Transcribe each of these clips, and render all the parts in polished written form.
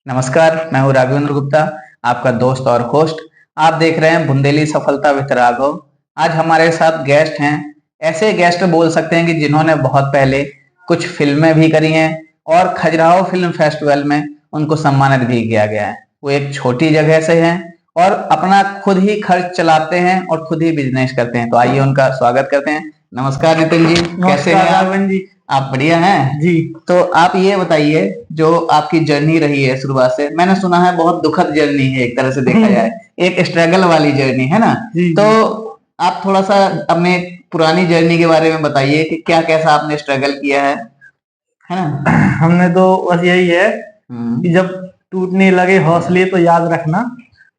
नमस्कार, मैं हूँ राघवेंद्र गुप्ता, आपका दोस्त और होस्ट। आप देख रहे हैं बुंदेली सफलता विद राघव। आज हमारे साथ गेस्ट हैं। ऐसे गेस्ट बोल सकते हैं कि जिन्होंने बहुत पहले कुछ फिल्में भी करी हैं और खजुराहो फिल्म फेस्टिवल में उनको सम्मानित भी किया गया है। वो एक छोटी जगह से हैं और अपना खुद ही खर्च चलाते हैं और खुद ही बिजनेस करते हैं। तो आइए उनका स्वागत करते हैं। नमस्कार नितिन जी, कैसे हैं आप? जी। आप बढ़िया हैं जी। तो आप ये बताइए, जो आपकी जर्नी रही है शुरुआत से, मैंने सुना है बहुत दुखद जर्नी है, एक तरह से देखा जाए एक स्ट्रगल वाली जर्नी है ना। जी। तो आप थोड़ा सा अपने पुरानी जर्नी के बारे में बताइए कि क्या कैसा आपने स्ट्रगल किया है ना। हमने तो बस यही है कि जब टूटने लगे हौसले तो याद रखना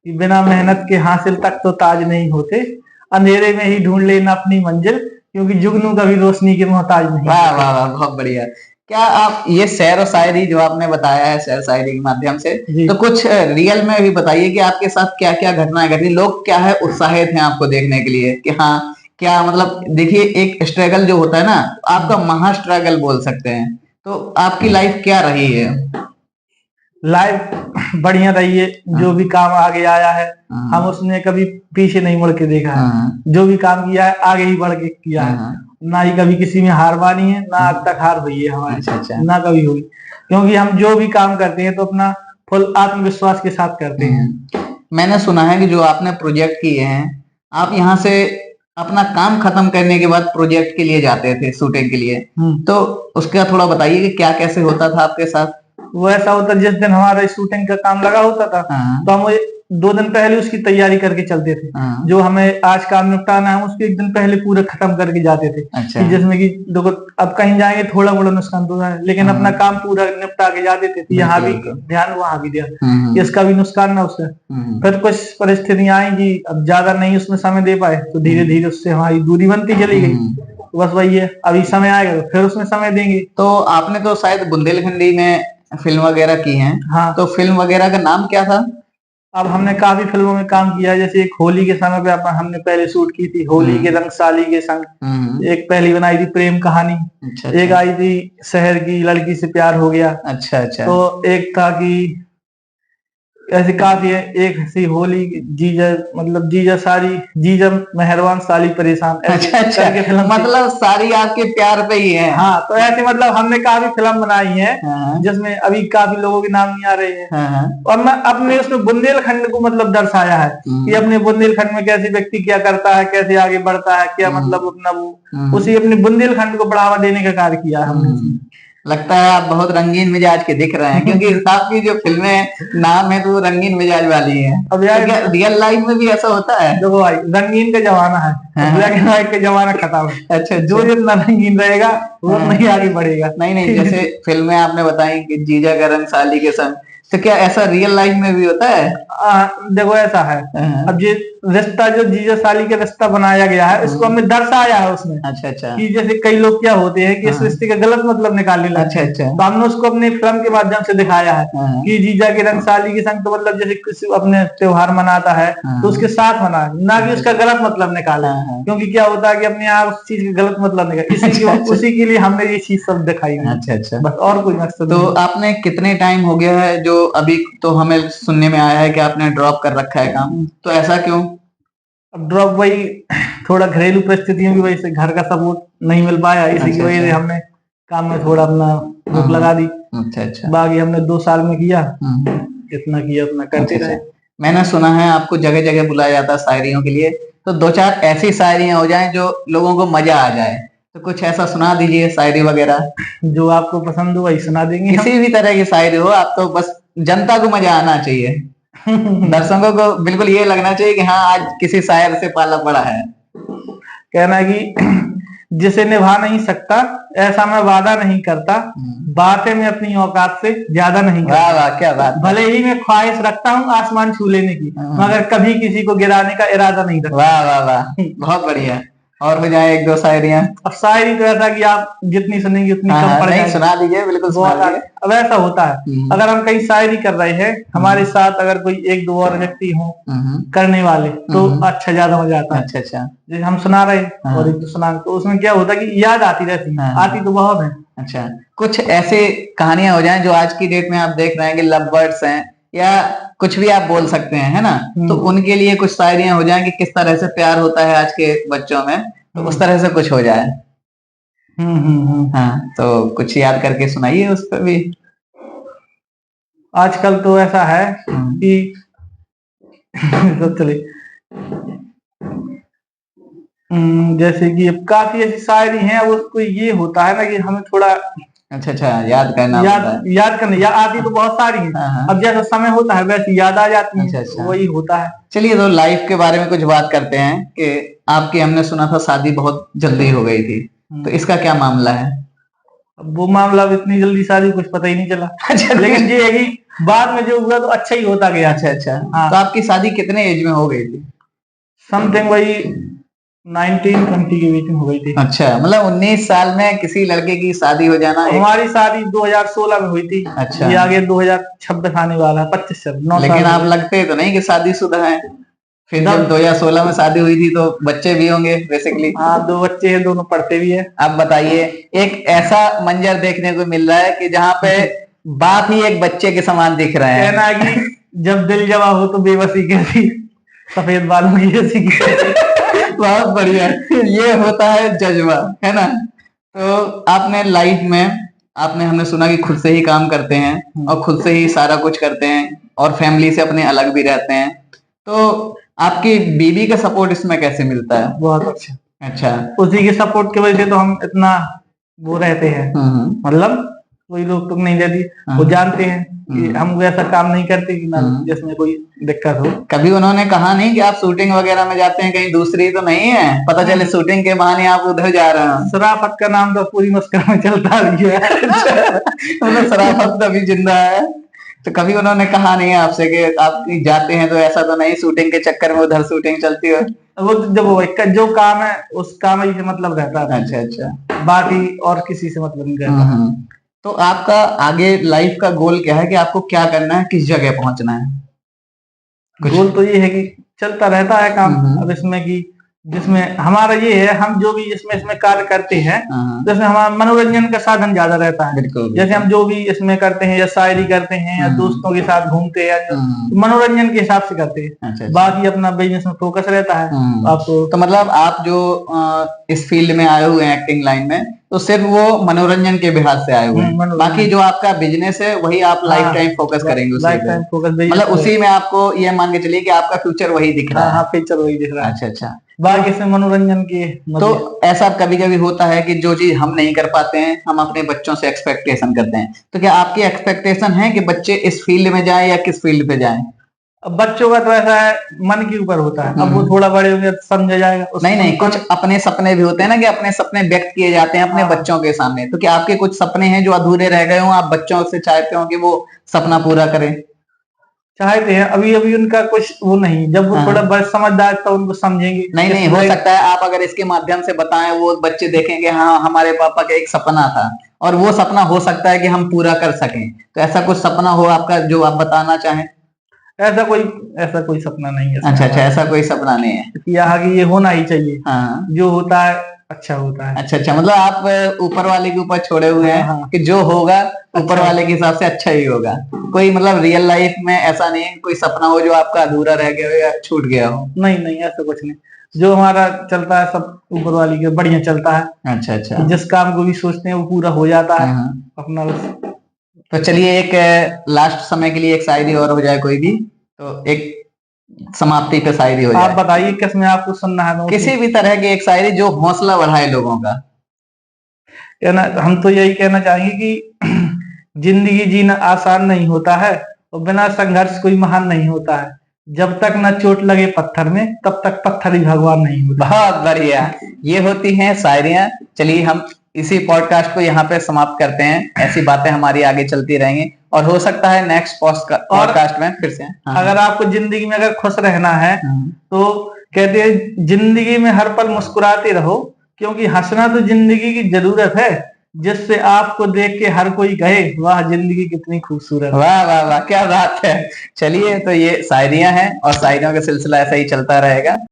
कि बिना मेहनत के हासिल तक तो ताज नहीं होते, अंधेरे में ही ढूंढ लेना अपनी मंजिल, क्योंकि जुगनू कभी रोशनी के मोहताज नहीं। वाह वाह वाह, बहुत बढ़िया। क्या आप ये शेर और शायरी जो आपने बताया है शेर शायरी के माध्यम से, तो कुछ रियल में भी बताइए कि आपके साथ क्या क्या घटनाएं घटी, लोग क्या है उत्साहित हैं आपको देखने के लिए कि हाँ क्या मतलब। देखिए एक स्ट्रगल जो होता है ना, आपका महा स्ट्रगल बोल सकते हैं। तो आपकी लाइफ क्या रही है? लाइफ बढ़िया रही है। जो भी काम आगे आया है हम उसने कभी पीछे नहीं मुड़ के देखा है। जो भी काम किया है आगे ही बढ़ के किया है। ना ही कभी किसी में हार मानी है, ना आज तक हार हुई है हमारे। ना कभी हुई, क्योंकि हम जो भी काम करते हैं तो अपना फुल आत्मविश्वास के साथ करते हैं। मैंने सुना है कि जो आपने प्रोजेक्ट किए हैं, आप यहाँ से अपना काम खत्म करने के बाद प्रोजेक्ट के लिए जाते थे शूटिंग के लिए, तो उसका थोड़ा बताइए कि क्या कैसे होता था आपके साथ। वो ऐसा होता, जिस दिन हमारा शूटिंग का काम लगा होता था तो हम 2 दिन पहले उसकी तैयारी करके चलते थे। जो हमें आज काम निपटाना है उसको 1 दिन पहले पूरा खत्म करके जाते थे। अच्छा। कि जिसमें कि देखो अब कहीं जाएंगे थोड़ा मोड़ा नुकसान तो है, लेकिन अपना काम पूरा निपटा के जाते थे। यहाँ भी ध्यान वहां भी ध्यान, इसका भी नुकसान ना उससे। फिर कुछ परिस्थितियां आई कि अब ज्यादा नहीं उसमें समय दे पाए, तो धीरे धीरे उससे हमारी दूरी बनती चली गई। तो बस वही है, अभी समय आएगा तो फिर उसमें समय देंगे। तो आपने तो शायद बुंदेलखंडी में फिल्म वगैरह की हैं। हाँ। तो फिल्म वगैरह का नाम क्या था? अब हमने काफी फिल्मों में काम किया है। जैसे एक होली के समय पे हमने पहले शूट की थी, होली के रंग साली के संग। एक पहली बनाई थी प्रेम कहानी। अच्छा। एक आई थी शहर की लड़की से प्यार हो गया। अच्छा अच्छा। तो एक था कि ऐसे काफी है, एक सी होली जीजा मतलब जीजा सारी जीजा मेहरबान साली परेशान। अच्छा अच्छा, फिल्म मतलब सारी आपके प्यार पे ही है। हाँ, तो ऐसे मतलब हमने काफी फिल्म बनाई है। जिसमें अभी काफी लोगों के नाम नहीं आ रहे हैं। और मैं अपने उसमें बुंदेलखंड को मतलब दर्शाया है कि अपने बुंदेलखंड में कैसे व्यक्ति क्या करता है, कैसे आगे बढ़ता है, क्या मतलब अपना वो उसी अपने बुंदेलखंड को बढ़ावा देने का कार्य किया है हमने। लगता है आप बहुत रंगीन मिजाज के दिख रहे हैं, क्योंकि आपकी जो फिल्में नाम है तो वो रंगीन मिजाज वाली है। अब यार क्या रियल लाइफ में भी ऐसा होता है? देखो भाई, रंगीन का जमाना है, ब्लैक एंड व्हाइट का जमाना खत्म है। अच्छा, जो जितना रंगीन रहेगा वो नहीं आगे बढ़ेगा। नहीं नहीं, जैसे फिल्में आपने बताई कि जीजा का रंग साली के संग, तो क्या ऐसा रियल लाइफ में भी होता है? देखो ऐसा है, अब ये रिश्ता जो जीजा साली का रिश्ता बनाया गया है इसको हमने दर्शाया है उसमें। अच्छा अच्छा। कि जैसे कई लोग क्या होते हैं कि इस रिश्ते का गलत मतलब निकालने लगते हैं। अच्छा अच्छा। तो हमने उसको अपने फिल्म के माध्यम से दिखाया है कि जीजा के रंग साली के संग, तो मतलब जैसे किसी अपने त्योहार मनाता है तो उसके साथ मनाए, ना कि उसका गलत मतलब निकाले। क्योंकि क्या होता है कि अपने यहाँ उस चीज का गलत मतलब निकाले, उसी के लिए हमने ये चीज सब दिखाई है। अच्छा अच्छा, बस और कोई मकसद। तो आपने कितने टाइम हो गया है, जो अभी तो हमें सुनने में आया है कि आपने ड्रॉप कर रखा है काम, तो ऐसा क्यों? अब ड्रॉप वही थोड़ा घरेलू परिस्थितियों की वजह से, घर का सपोर्ट नहीं मिल पाया, इसी की वजह से हमने काम में थोड़ा अपना रोक लगा दी। अच्छा अच्छा। बाकी हमने 2 साल में किया, जितना किया अपना करते रहे। मैंने सुना है आपको जगह जगह बुलाया जाता है शायरियों के लिए, तो 2-4 ऐसी शायरियां हो जाएं जो लोगों को मजा आ जाए, तो कुछ ऐसा सुना दीजिए शायरी वगैरह। जो आपको पसंद हो वही सुना देंगे। किसी भी तरह की शायरी हो, आप तो बस जनता को मजा आना चाहिए। दर्शकों को बिल्कुल ये लगना चाहिए कि हाँ आज किसी शायर से पाला पड़ा है। कहना कि जिसे निभा नहीं सकता ऐसा मैं वादा नहीं करता, बातें मैं अपनी औकात से ज्यादा नहीं करता। वाह वाह, क्या बात। भले ही मैं ख्वाहिश रखता हूँ आसमान छू लेने की, मगर कभी किसी को गिराने का इरादा नहीं रखता। वाह वाह वाह, बहुत बढ़िया। और हो जाए 1-2 शायरियां। अब शायरी तो ऐसा कि आप जितनी सुनेंगे उतनी कम पड़ जाएगी। सुना दीजिए, बिल्कुल सुना दीजिए। अब ऐसा होता है, अगर हम कहीं शायरी कर रहे हैं, हमारे साथ अगर कोई 1-2 और व्यक्ति हो करने वाले, तो अच्छा ज्यादा मजा आता है। अच्छा अच्छा। जैसे हम सुना रहे और एक सुना, तो उसमें क्या होता है कि याद आती रहती है, आती तो बहुत है, अच्छा, कुछ ऐसे कहानियां हो जाएं जो आज की डेट में आप देख रहे हैं कि लव बर्ड्स हैं या कुछ भी आप बोल सकते हैं, है ना? तो उनके लिए कुछ शायरियां हो जाएं कि किस तरह से प्यार होता है आज के बच्चों में, तो उस तरह से कुछ हो जाए। हाँ, तो कुछ याद करके सुनाइए उस पर भी। आजकल तो ऐसा है कि तो चले जैसे कि अब काफी ऐसी शायरी हैं, अब उसको ये होता है ना कि हमें थोड़ा अच्छा याद करना याद करना या आती तो बहुत सारी है। हाँ। अब जैसा समय होता है वैसे याद आ जाती है। अच्छा। वही होता है। चलिए, तो लाइफ के बारे में कुछ बात करते हैं कि आपकी हमने सुना था शादी बहुत जल्दी हो गई थी, तो इसका क्या मामला है? अब वो मामला अब इतनी जल्दी शादी कुछ पता ही नहीं चला। अच्छा, लेकिन ये है कि बाद में जो हुआ तो अच्छा ही होता गया। अच्छा। हाँ। तो आपकी शादी कितने एज में हो गई थी? समथिंग वही 19-20 के बीच में हो गई थी। अच्छा, मतलब 19 साल में किसी लड़के की शादी हो जाना। हमारी शादी 2016 में हुई थी। अच्छा। ये आगे 2026 आने वाला है, 25 लेकिन आप लगते तो नहीं कि शादीशुदा है। फिर जब 2016 में शादी हुई थी तो बच्चे भी होंगे बेसिकली। हाँ, 2 बच्चे हैं, दोनों पढ़ते भी है। आप बताइए, एक ऐसा मंजर देखने को मिल रहा है कि जहाँ पे बाप ही एक बच्चे के समान दिख रहे हैं। कहना है कि जब दिल जवा हो तो बेबसी कैसी, सफेद बालों की जैसी की। बहुत बढ़िया, ये होता है जज्बा, है ना? तो आपने लाइफ में, आपने हमने सुना कि खुद से ही काम करते हैं और खुद से ही सारा कुछ करते हैं और फैमिली से अपने अलग भी रहते हैं, तो आपकी बीवी का सपोर्ट इसमें कैसे मिलता है? बहुत अच्छा। उसी के सपोर्ट की वजह से तो हम इतना वो रहते हैं। मतलब कोई लोग तो नहीं देती, वो जानते हैं कि हम वैसा काम नहीं करते कि ना जिसमें कोई दिक्कत हो। कभी उन्होंने कहा नहीं कि आप शूटिंग वगैरह में जाते हैं कहीं दूसरी तो नहीं है, पता चले शूटिंग के बहाने आप उधर जा रहे हैं? शराफत का नाम तो पूरी मस्कर में चलता भी है। मतलब शराफत अभी जिंदा है। तो कभी उन्होंने कहा नहीं है आपसे कि आप जाते हैं तो ऐसा तो नहीं शूटिंग के चक्कर में उधर शूटिंग चलती हो? वो जब जो काम है उस काम ही से मतलब रहता है। अच्छा। बाकी और किसी से मतलब नहीं रहता। तो आपका आगे लाइफ का गोल क्या है कि आपको क्या करना है, किस जगह पहुंचना है? गोल तो ये है कि चलता रहता है काम। अब इसमें कि जिसमें हमारा ये है, हम जो भी इसमें कार्य करते हैं तो इसमें हमारा मनोरंजन का साधन ज्यादा रहता है। जैसे हम जो भी इसमें करते हैं या शायरी करते हैं या दोस्तों के साथ घूमते हैं, तो मनोरंजन के हिसाब से करते हैं। अच्छा। बाकी अपना बिजनेस में फोकस रहता है। आपको तो मतलब आप जो इस फील्ड में आए हुए हैं एक्टिंग लाइन में, तो सिर्फ वो मनोरंजन के बिहार से आए हुए हैं, बाकी जो आपका बिजनेस है वही आप लाइफ टाइम फोकस करेंगे, लाइफ टाइम फोकस, मतलब उसी में आपको ये मान के चलिए कि आपका फ्यूचर वही दिख रहा है। हाँ, फ्यूचर वही दिख रहा है। अच्छा। बाकी इसमें मनोरंजन के तो ऐसा कभी कभी होता है कि जो चीज हम नहीं कर पाते हैं हम अपने बच्चों से एक्सपेक्टेशन करते हैं, तो क्या आपकी एक्सपेक्टेशन है कि बच्चे इस फील्ड में जाएं या किस फील्ड पे जाएं? अब बच्चों का तो ऐसा है, मन के ऊपर होता है। अब वो थोड़ा बड़े होंगे तो समझा जाएगा। नहीं, कुछ अपने सपने भी होते हैं ना कि अपने सपने व्यक्त किए जाते हैं अपने बच्चों के सामने, तो क्या आपके कुछ सपने हैं जो अधूरे रह गए हो, आप बच्चों से चाहते हो कि वो सपना पूरा करें? चाहते हैं, अभी उनका कुछ वो नहीं, जब वो थोड़ा बड़े समझदार तो उनको समझेंगे। नहीं, हो सकता है आप अगर इसके माध्यम से बताएं वो बच्चे देखेंगे हाँ हमारे पापा का एक सपना था और वो सपना हो सकता है कि हम पूरा कर सकें, तो ऐसा कुछ सपना हो आपका जो आप बताना चाहें? ऐसा कोई सपना नहीं है। अच्छा, ऐसा कोई सपना नहीं है। यहाँ की ये होना ही चाहिए। हाँ, जो होता है अच्छा होता है। अच्छा, मतलब आप ऊपर वाले के ऊपर छोड़े हुए हैं। हाँ। कि जो होगा ऊपर वाले के हिसाब से अच्छा ही होगा। कोई मतलब रियल लाइफ में ऐसा नहीं है कोई सपना हो जो आपका अधूरा रह गया हो या छूट गया हो? नहीं, ऐसा कुछ नहीं। जो हमारा चलता है सब ऊपर वाली के बढ़िया चलता है। अच्छा। जिस काम को भी सोचते हैं वो पूरा हो जाता है अपना। तो चलिए, एक लास्ट समय के लिए एक शायरी और हो जाए कोई भी, तो एक समाप्ति पे शायरी हो जाए। आप बताइए किसमें आपको सुनना है? किसी भी तरह की एक शायरी जो हौसला बढ़ाए लोगों का। हम तो यही कहना चाहेंगे कि जिंदगी जीना आसान नहीं होता है और बिना संघर्ष कोई महान नहीं होता है। जब तक न चोट लगे पत्थर में तब तक पत्थर ही भगवान नहीं होता। बहुत बढ़िया, ये होती हैं शायरियां। चलिए, हम इसी पॉडकास्ट को यहाँ पे समाप्त करते हैं। ऐसी बातें हमारी आगे चलती रहेंगी और हो सकता है नेक्स्ट पॉडकास्ट में फिर से। अगर आपको जिंदगी में अगर खुश रहना है तो कहते हैं जिंदगी में हर पल मुस्कुराते रहो, क्योंकि हंसना तो जिंदगी की जरूरत है, जिससे आपको देख के हर कोई कहे वाह जिंदगी कितनी खूबसूरत। वाह वाह वाह, क्या बात है। चलिए, तो ये शायरियां हैं और शायरियों का सिलसिला ऐसा ही चलता रहेगा।